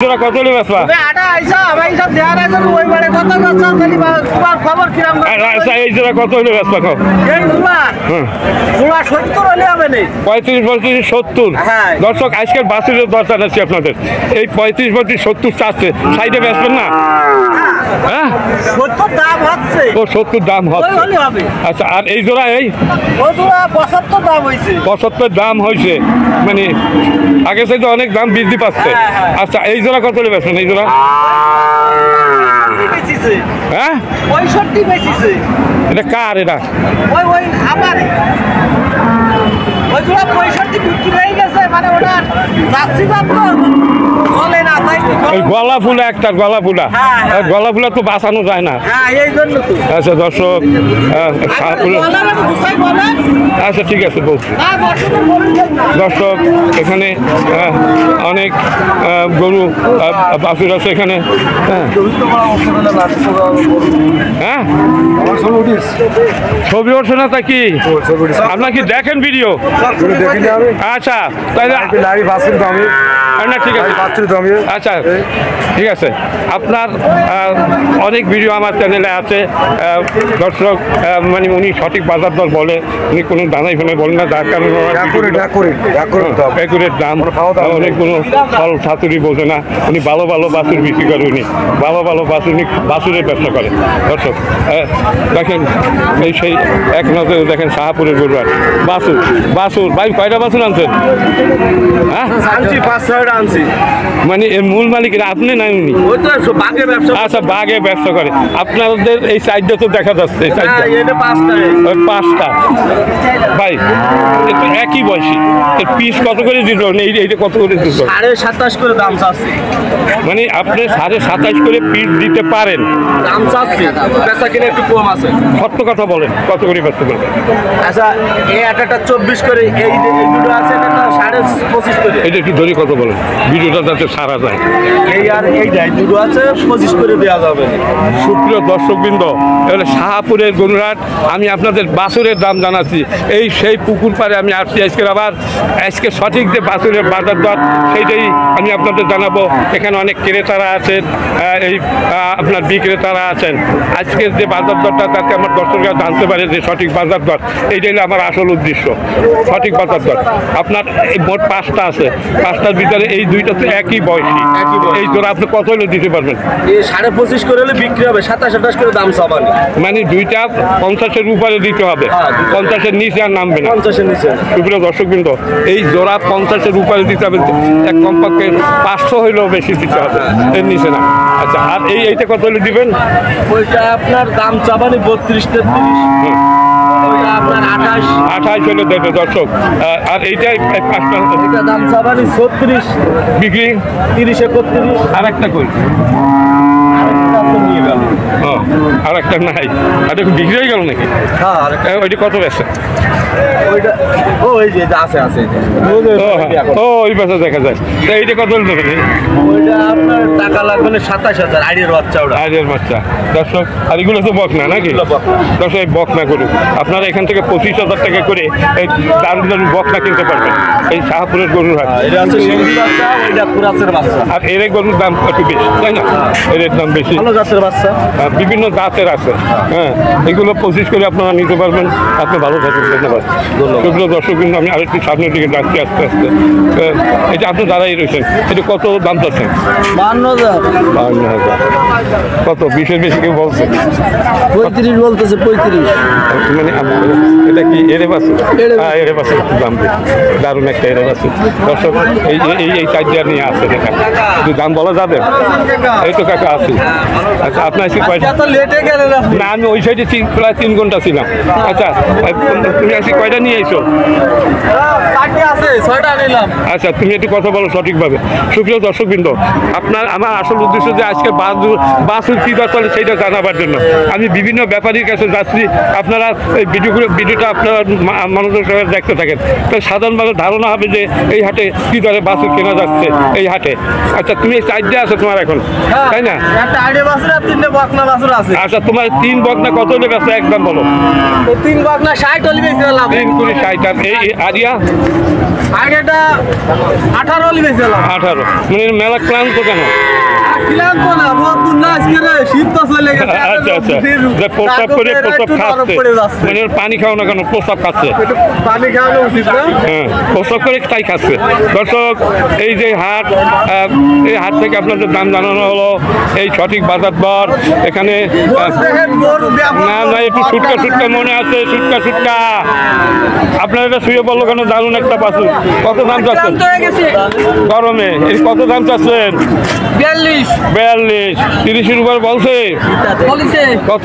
কত হলে বেচবা? এই জোড়া কত হলে বেচবা? 35, 35, 70। দর্শক আজকের বাছুরের দরকার আছে আপনাদের। এই 35, 35, 70 চাচ্ছে, সাইডে বেচবেন না? হ্যাঁ, 70 দাম হচ্ছে। ও 70 দাম হচ্ছে। আচ্ছা, আর এই জোড়া এই 75 দাম হয়েছে। 75 দাম হয়েছে, মানে আগে থেকে অনেক দাম বৃদ্ধি পাচ্ছে। আচ্ছা, এই জোড়া কত হলে বেচবেন? এই জোড়া হ্যাঁ 65 বেচেছে। এটা কার? এটা ওই আমার ওই জোড়া 65 বিক্রি হয়ে গেছে, মানে ওটা যাচ্ছি না তো চলে না, তাই ওই গলা ফুলা একটা গলা ফুলা, গলা ফুলা তো বাঁচানো যায় না। এই জন্য তো। আচ্ছা দর্শক, আচ্ছা ঠিক আছে বলছি। দর্শক এখানে অনেক গরু বাছুর আছে এখানে। হ্যাঁ, ছবি উঠছে না তা কি? আপনার কি দেখেন ভিডিও? আচ্ছা তাই না, ঠিক আছে। আচ্ছা ঠিক আছে, আপনার অনেক ভিডিও আমার চ্যানেলে আছে। দর্শক মানে উনি সঠিক বাজার দর বলে, উনি কোনো দানাই ফেলে বলেন না, যার কারণে একুরেট দাম। অনেকগুলো ফল ছাতুরি বোঝে না, উনি ভালো ভালো বাছুর বিক্রি করে, উনি ভালো ভালো বাছুরের ব্যবসা করে। দর্শক দেখেন, এই সেই এক নজরে দেখেন শাহপুরের গরু আর বাছুর। ভাই কয়টা বাছুর আনছেন? হ্যাঁ, 5-6টা আনছি। মানে এর মূল মালিক আপনি না উনি? আচ্ছা, বাঘে ব্যবসা করে। আপনাদের এই সাইডটা তো দেখা যাচ্ছে, এই সাইডটা 5টা। ভাই একটু একই বয়সী, এর পিস কত করে দিল? এইটা কত করে দিল? 27.5 করে দাম চাচ্ছি। মানে আপনি 27.5 করে পিস দিতে পারেন? দাম চাচ্ছি, বেচা কিনে একটু কম আছে। সত্য কথা বলেন, কত করে ব্যস্ত করবেন? আচ্ছা, এই একটা 24 করে, এই দুটো আছে এটা 25.5 করে। এটা একটু ধরে কত বলেন, ভিডিওটা যাতে সারা যায়। এই আর এই দুটো আছে 25 করে দেওয়া যাবে। সুপ্রিয় দর্শকবৃন্দ, এবারে শাহপুরের গরুরহাট, আমি আপনাদের বাছুরের দাম জানাচ্ছি। এই সেই পুকুর পাড়ে আমি আসছি আজকে সঠিক যে বাছুরের বাজার দর সেইটাই আমি আপনাদের জানাবো। এখানে অনেক ক্রেতারা আছেন, এই আপনার বিক্রেতারা আছেন। আজকের যে বাজার দরটা তাকে আমার দর্শকরা জানতে পারে যে সঠিক বাজার দর, এইটাই হলো আমার আসল উদ্দেশ্য, সঠিক বাজার দর। আপনার এই মোট 5টা আছে, 5টার ভিতরে এই দুইটা তো একই বয়সী। এই জোড়া আপনি কত হলে দিতে পারবেন? 25.5 করে হলে বিক্রি হবে, 27-28 করে দাম চাবান। মানে দুইটা 50-এর উপরে দিতে হবে, 50-এর নিচে আর নামবে না। 50-এর নিচে। সুপ্রিয় দর্শকবৃন্দ, এই জোড়া 50-এর উপরে দিতে হবে, এক কমপক্ষে 500 হইলেও বেশি দিতে হবে, এর নিচে না। আচ্ছা, আর এইটা কত হলে দিবেন? ওইটা আপনার দাম চাবানি 32-33। ওইটা আপনার 28 হলে দেবে দর্শক। আর এইটাই 5টা, এটা দাম চাবানি 36, বিক্রি 30-31। আর একটা কই? নিয়ে গেল। আর একটা নাই, আর একটু বিক্রি হয়ে গেল নাকি? হ্যাঁ, ওইটা কত বেচে? ওইটা ওই যে আছে ওই পাশে দেখা যায়। এইটা কত দেবেন? ওইটা আপনার টাকা লাগবে না, 27,000। আইডিয়ার বাচ্চা, ওটা আইডিয়ার বাচ্চা। দর্শক, আর এগুলো তো বকনা নাকি? দর্শক, এই বকনা গরু আপনারা এখান থেকে 25,000 টাকা করে এই দারুণ দারুণ বকনা কিনতে পারবেন এই শাহপুরের গরুর হাট। এটা হচ্ছে সিন্ধি বাচ্চা, ওইটা কুরাসের বাচ্চা। আর এর গরুর দাম একটু বেশি, তাই না? এর দাম বেশি, ভালো জাতের বাচ্চা, বিভিন্ন জাতের আছে। হ্যাঁ, এগুলো 25 করে আপনারা নিতে পারবেন। আপনি ভালো থাকবেন, ধন্যবাদ। সেগুলো দর্শক, কিন্তু আমি আরেকটু সামনের দিকে যাচ্ছি আস্তে আস্তে। এটা আপনি দাঁড়াই রয়েছেন, এটা কত দাম চাচ্ছেন? 52,000। কত 20-এর বেশি কেউ বলছে? 35 বলতেছে, 35। মানে এটা কি এরে বাছুর? হ্যাঁ, এরে বাছুর দাম দারুণ একটা এরে বাছুর। দর্শক, এই চার্জার নিয়ে আসছে, দেখা দাম বলা যাবে? এই তো কাকা আছে। আচ্ছা, আপনার না, আমি ওই সাইডে প্রায় 3 ঘন্টা ছিলাম। আচ্ছা, তুমি আজকে কয়টা নিয়ে এসো? আচ্ছা, তুমি একটু কথা বলো সঠিকভাবে। সুপ্রিয় দর্শকবৃন্দ, আমার আসল উদ্দেশ্য যে আজকে বাছুর কী দর চলে সেইটা জানাবার জন্য আমি বিভিন্ন ব্যাপারীর কাছে যাচ্ছি। আপনারা এই ভিডিওটা আপনারা মনোযোগ সহকারে দেখতে থাকেন, তো সাধারণ মানুষ ধারণা হবে যে এই হাটে কী দরে বাছুর কেনা যাচ্ছে এই হাটে। আচ্ছা, তুমি এই চারটে আছে তোমার এখন, তাই না? আচ্ছা, তোমার 3 বকনা কত হলে বেচা একদম বলো? 3 বকনা 60 হলে বেচতে 3 কোটি 60। আর এই আরিয়া আগেটা 18 হলি বেচলাম 18। মানে মেলা ক্লান্ত কেন? ক্লান্ত না রোদ না আজকে রে শীত তো চলে গেছে আচ্ছা আচ্ছা, যে প্রস্তাব করে প্রস্তাব খাচ্ছে, মানে ওর পানি খাও না কেন, প্রস্তাব খাচ্ছে। পানি খাওয়ানো উচিত না। হ্যাঁ, প্রস্তাব করে তাই খাচ্ছে। দর্শক, এই যে হাট, এই হাট থেকে আপনাদের দাম জানানো হলো, এই সঠিক বাজার দর এখানে। দেখেন গরু না না, একটু ছুটকা ছুটকা মনে আছে, ছুটকা ছুটকা। আপনার এটা শুয়ে পড়লো কেন? দারুণ একটা বাছুর। কত দাম চাচ্ছেন গরমে? এই কত দাম চাচ্ছেন? 42 42। 30-এর উপর বলছে? বলিছে কত?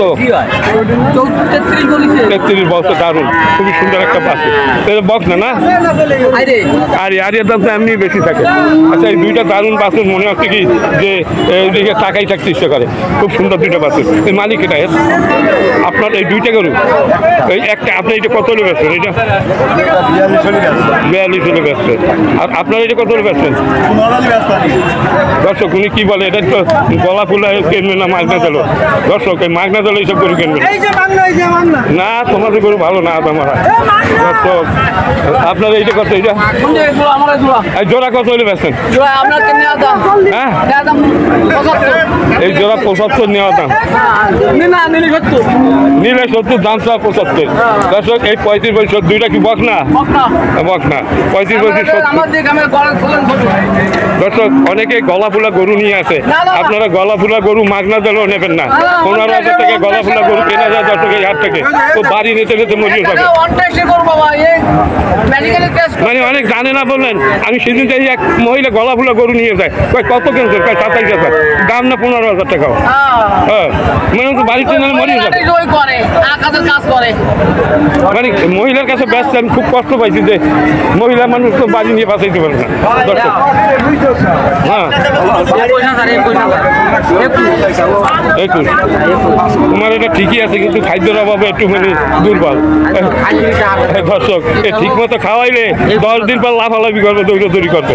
33 বলিছে 33 বলছে। দারুণ, খুবই সুন্দর একটা বাছুর। বক্স না না? আরে আর আরিয়ার দাম তো এমনি বেশি থাকে। আচ্ছা, এই দুইটা দারুণ বাছুর, মনে হচ্ছে কি যে এইদিকে তাকাই থাকতে ইচ্ছে করে। খুব সুন্দর দুইটা বাছুর। এই মালিক এটা আপনার? এই দুইটা গরু, এই একটা আপনি এটা কত হলে বেচছেন? এটা 42 হলে বেচছেন। আর আপনার এটা কত হলে বেচছেন? দর্শক, উনি কি বলে, এটা তো গলা ফুলা কিনবে না মাগনা দিল। দর্শক, এই মাগনা দিল এইসব গরু কিনবে না। তোমাদের গরু ভালো না তোমারা। দর্শক, আপনার এইটা কত? এইটা আমরা জোড়া এই জোড়া কত হলে বেচছেন? জোড়া আপনার কেন দাম হ্যাঁ, দাম 75 এই জোড়া 75 নেওয়া দাম। না নিলে 70 নিলে 70, দাম চা 75। দর্শক, এই 35-72 দুইটা কি বক না? বকনা বক না। 35-72 আমার দিকে আমি গড়ান ফুলেন দর্শক, অনেকে গলা ফুলা গরু নিয়ে আসে। আপনারা গলা ফুলা গরু মাগনা দিলেও নেবেন না। 15,000 টাকা গলা ফুলা গরু কেনা যায় দর্শক এই হাট থেকে। তো বাড়ি নিতে নিতে মরিয়ে যাবে। অনটাইসে করব বাবা এই মেডিকেলের টেস্ট মানে অনেক জানে না বললেন। আমি সেদিন চাই এক মহিলা গলা ফুলা গরু নিয়ে যায়, কয় কত কিনছে? কয় 27,000। দাম না 15,000 টাকাও। হ্যাঁ, মানে তো বাড়িতে নিলে মরিয়ে যাবে। ওই করে আকাশের কাজ করে মানে মহিলার কাছে ব্যস্ত, আমি খুব কষ্ট পাইছি যে মহিলা মানুষ তো বাড়ি নিয়ে বাঁচাইতে পারে না। দর্শক, হ্যাঁ, 21। তোমার এটা ঠিকই আছে, কিন্তু খাদ্যের অভাবে একটু মানে দুর্বল। দর্শক, ঠিক মতো খাওয়াইলে 10 দিন পর লাফালাফি করবে, দৌড়াদৌড়ি করবে।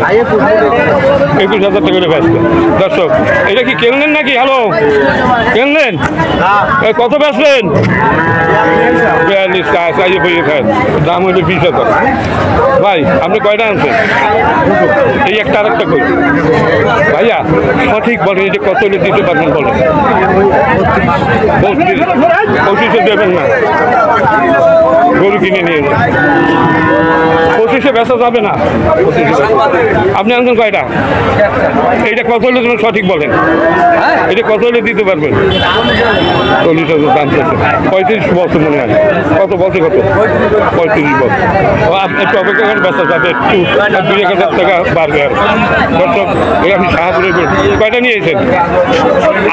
21,000 টাকা করে ব্যস্ত। দর্শক, এটা কি কিনলেন নাকি? হ্যালো, কিনলেন? কত বেচলেন? 42 চাইয়ে বইয়ে খান। দাম হইলে 20,000। ভাই, আপনি কয়টা আনছেন? এই একটা আরেকটা কই ভাইয়া, সঠিক বলেন, এটা কত হলে দিতে পারবেন বলেন? 25 দেবেন না? গরু কিনে নিয়ে যান। 25 বেচা যাবে না। 25 আপনি আনছেন কয়টা? এইটা কত হলে তুমি সঠিক বলেন? এটা কত হলে দিতে পারবেন? 40,000 দাম চাচ্ছে। 35 বছর মনে হয়। কত বছর? কত? 35 বছর। আপনি একটু অপেক্ষা করেন, বেচা যাবে একটু 2,000 টাকা বাড়বে। আর দর্শক, এই আপনি শাহপুরের গরু কয়টা নিয়েছেন?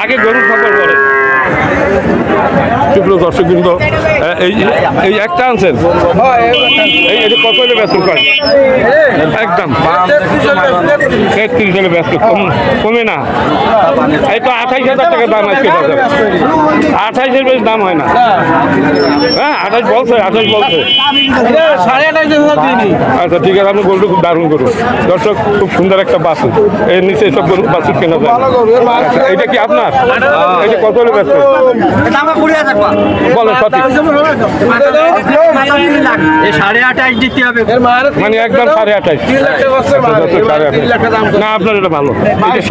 আগে গরুর খবর বলেন। সুপ্রিয় দর্শক বৃন্দ, এই একটা আনছেন? এই এটা কত হলে ব্যস্ত? কয় একদম 33 হলে ব্যস্ত। কমে না? এই তো 28,000 টাকা দাম আজকে বাজারে। 28-এর বেশ দাম হয় না। হ্যাঁ, 28 বলছে, 28 বলছে। 28,500 আচ্ছা, ঠিক আছে। আপনি গরুটা খুব দারুণ গরু। দর্শক, খুব সুন্দর একটা বাছুর। এর নিচে এসব গরু বাছুর কেনা যায়। আচ্ছা, এটা কি আপনার? এটা কত হলে ব্যস্ত? বলেন সঠিক। 28.5 দিতে হবে। মানে একদম 28.5। 28.5 না, আপনার এটা ভালো। এটা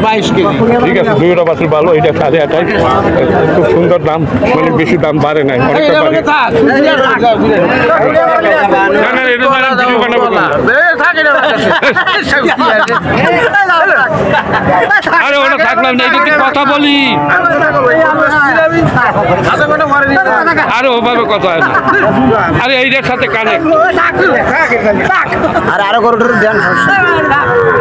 22 কেজি। ঠিক আছে, দুইটা বাছুর ভালো। এটা 28.5। খুব সুন্দর দাম, মানে বেশি দাম বাড়ে নাই, অনেকটা বাড়ে। না না, এটা বানাবো না। আরে ওটা থাকলাম না, এটা কি কথা বলি? আরে ওভাবে কথা হয় না। আরে এইটার সাথে কানেক্ট। আর আরো গরুটার ধ্যান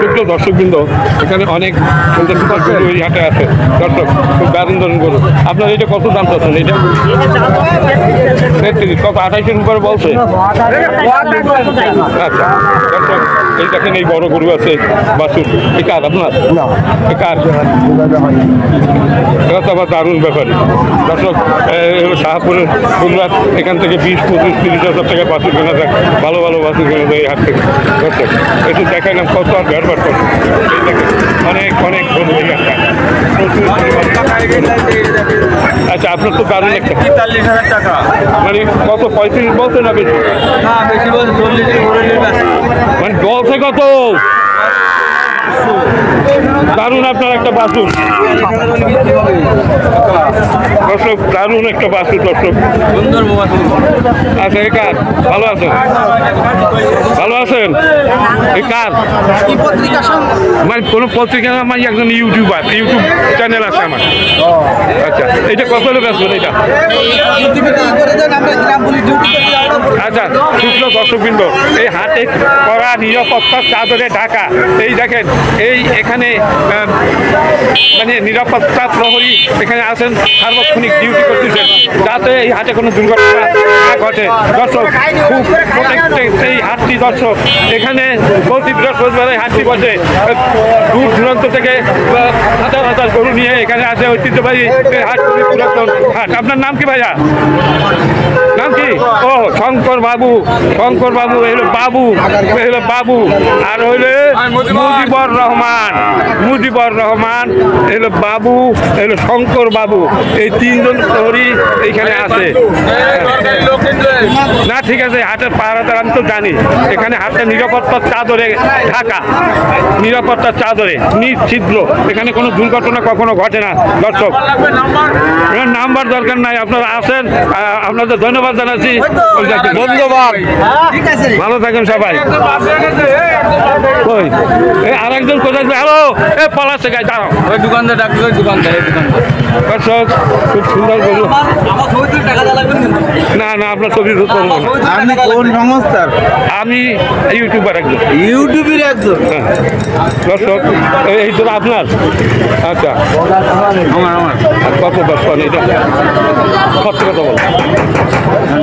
কিন্তু দর্শকবৃন্দ, এখানে অনেক সুন্দর সুন্দর গরু এই হাটে আছে। দর্শক, খুব দারুণ দারুণ গরু। আপনার এটা কত দাম চাচ্ছেন? এটা 33। কত? 28-এর উপরে বলছে? আচ্ছা, দর্শক, এই দেখেন এই বড় গরু আছে বাছুর। এই কার আপনার? এই কার? এটা তো আবার দারুণ ব্যাপার। দর্শক, শাহপুরের গুজরাট, এখান থেকে 20-25-30,000 টাকা বাছুর কেনা যায়। ভালো ভালো বাছুর কেনা যায় এই হাট থেকে। দর্শক, একটু দেখাইলাম কত আর ব্যবহার করছে। এই দেখেন অনেক অনেক গরু এই হাটটা। প্রচুর পরিমাণ আচ্ছা আপনার তো দারুণ একটা 43,000 টাকা। মানে কত 35 বলতে না বেশি না বেশি বলছে 40 মানে বলছে কত দারুণ আপনার একটা বাসুর দর্শক দারুণ একটা বাসুর দর্শক সুন্দর বাবা। আচ্ছা এই কার ভালো আছেন ভালো আছেন এই কার মানে কোনো পত্রিকা না মানে একজন ইউটিউব চ্যানেল আছে আমার আচ্ছা এটা কত হলে বেসবেন এটা আচ্ছা শুক্ল দর্শকবৃন্দ এই হাটে করা নিরাপত্তার চাদরে ঢাকা এই দেখেন এই এখানে মানে নিরাপত্তা প্রহরী এখানে আছেন সার্বক্ষণিক ডিউটি করতেছেন যাতে এই হাটে কোনো দুর্ঘটনা না ঘটে দর্শক খুব প্রোটেক্টেড এই হাটটি দর্শক এখানে প্রতি বৃহস্পতিবার এই হাটটি বসে দূর দূরান্ত থেকে হাজার হাজার গরু নিয়ে এখানে আসে ঐতিহ্যবাহী এই হাট খুবই পুরাতন হাট আপনার নাম কি ভাইয়া নাম কি ও শঙ্কর বাবু এই হলো বাবু আর হইলে মুজিবর রহমান এলো বাবু এলো শঙ্কর বাবু এই তিনজন প্রহরী এইখানে আছে না ঠিক আছে হাটের পাহারাদার আমি তো জানি এখানে হাটের নিরাপত্তার চাদরে ঢাকা নিরাপত্তার চাদরে নিশ্চিদ্র এখানে কোনো দুর্ঘটনা কখনো ঘটে না দর্শক নাম্বার দরকার নাই আপনারা আসেন আপনাদের ধন্যবাদ জানাচ্ছি ধন্যবাদ ভালো থাকেন সবাই ওই আরেকজন কোথায় হ্যালো এ পালাচ্ছে গাই দাঁড়াও ওই দোকানদার ডাকবে ওই দোকানদার দর্শক খুব সুন্দর গরু না আপনার ছবি করবো না আপনি কোন সংস্থার? আমি ইউটিউবার একজন ইউটিউবের একজন। হ্যাঁ দর্শক এই তো আপনার আচ্ছা আমার কত দর্শন এটা কত কথা বল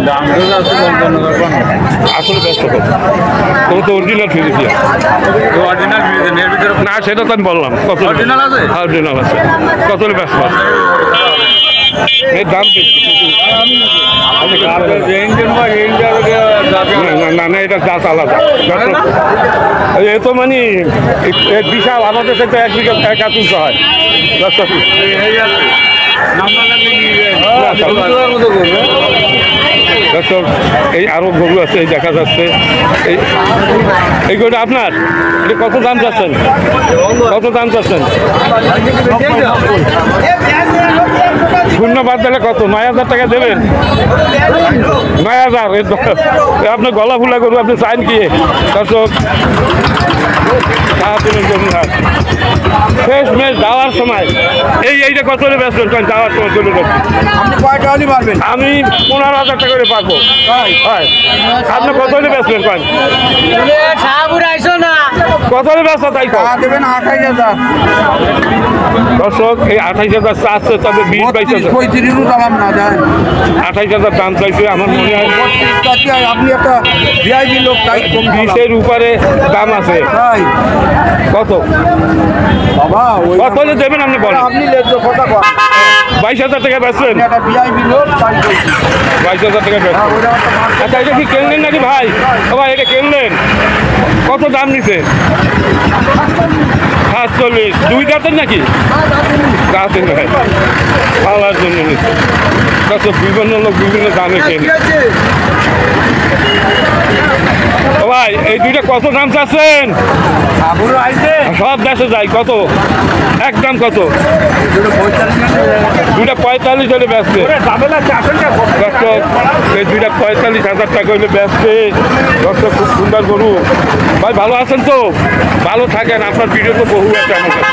দাম তো আছে আসলে ব্যস্ত কত তুমি তো অরিজিনাল ফিরেছি অরিজিনাল ফ্রিজের এর ভিতরে না সেটা তো আমি বললাম কত অরিজিনাল আছে? অরিজিনাল আছে কত ব্যস্ত এর দাম বেশি না এটা জাত আলাদা এ তো মানে বিশাল আমাদের সাথে 1 বিঘা 1 আতুলতে হয় 10 দর্শক এই আরো গরু আছে এই দেখা যাচ্ছে এই গরুটা আপনার এটা কত দাম চাচ্ছেন শূন্য বাদ দিলে কত 9,000 টাকা দেবেন 9,000 আপনার গলা ফুলা গরু আপনি চাইন কি দর্শক শেষ ম্যাচ যাওয়ার সময় এইটা কত করে বেচবেন কারণ যাওয়ার সময় চলে যাচ্ছি আপনি কয়টা হলে পারবেন? আমি 15,000 টাকা করে পাবো হয় আপনি কত হলে বেচবেন কারণ কত হলে বেচা তাই দেবেন 28,000। দর্শক এই 28,000 চাচ্ছে তবে 20-22,000 35 দাম না যায় 28,000 দাম চাইছে আমার মনে হয় আপনি একটা ভিআইপি লোক তাই কম 20-এর উপরে দাম আছে তাই কত বাবা ওই কত হলে দেবেন আপনি বলেন আপনি লেখো কথা কন 22,000 টাকা বেচবেন একটা ভিআইপি লোক তাই বলছি 22,000 টাকা বেচবেন আচ্ছা এটা কি কিনলেন নাকি ভাই ও ভাই এটা কিনলেন কত দাম নিছে 47 2 দাঁতের নাকি দাঁতের ভাই পালার জন্য নিচ্ছে কত বিভিন্ন লোক বিভিন্ন দামে কেনে ও ভাই এই দুইটা কত দাম চাচ্ছেন আবুর আইছে সব দেশে যায় কত একদম কত দুইটা 45 হলে ব্যস্ত এই দুইটা 45,000 টাকা হলে ব্যস্ত দর্শক খুব সুন্দর গরু ভাই ভালো আছেন তো ভালো থাকেন আপনার ভিডিও তো বহু আছে আমার কাছে